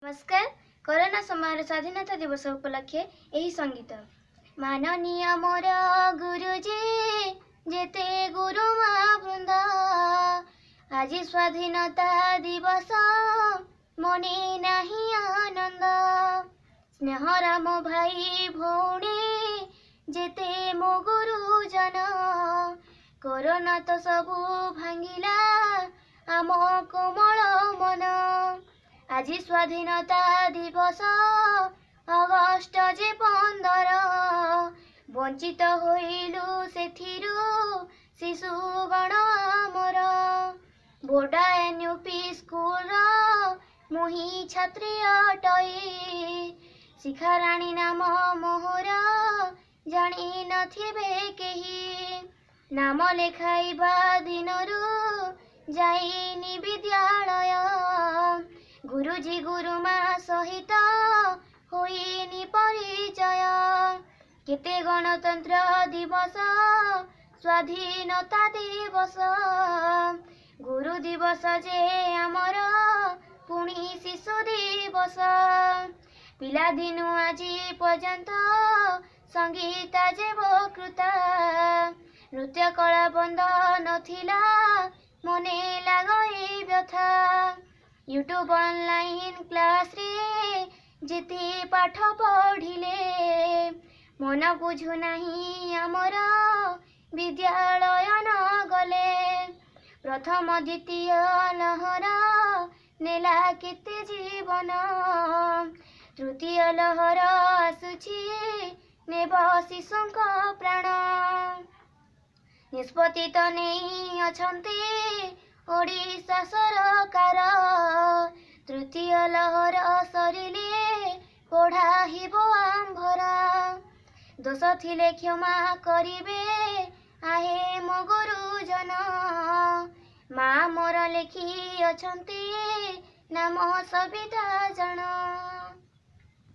नमस्कार। कोरोना समय स्वाधीनता दिवस उपलक्षे यही संगीत। माननीय मोर गुरुजी जेते गुरु वृंद आज स्वाधीनता दिवस मने नाही आनंद स्नेहरा मो भाई भौणी जेते मो गुरुजन कोरोना तो सबू भांगिला आम कोमल मन आज स्वाधीनता दिवस अगस्ट जे 15 वंचित होइलु सेथिरु शिशुगण आमर बोडा एनयूपी स्कूल मुही छात्री अटई शिखाराणी नाम मोहर जानी नथिबे केही नाम लेखाइबा दिनरु जाइनी विद्यालय गुरुजी गुरुमा सहित होइनी परिचय केते गणतंत्र दिवस स्वाधीनता दिवस गुरु दिवस जे आमर पुणी शिशु दिवस पिला दिनु आजी पर्यंत संगीत जे बकृता नृत्य कला बंद नथिला मने लागई व्यथा यूट्यूब ऑनलाइन क्लास रे जेते पाठ पढ़िले मन बुझु नाही आमर विद्यालय न गले प्रथम द्वितीय लहर नेला केते जीवन तृतीय लहर आसुछि नेब शिशुंक प्राण निष्पत्ति तो नहीं अछंती ओडिशा सरकार तृतीय लहर सरिले पढ़ाइबो आंभर दोष थिले क्षमा करिबे आहे मो गुरुजन माँ मोर लेखी अछंती नाम सविता जन।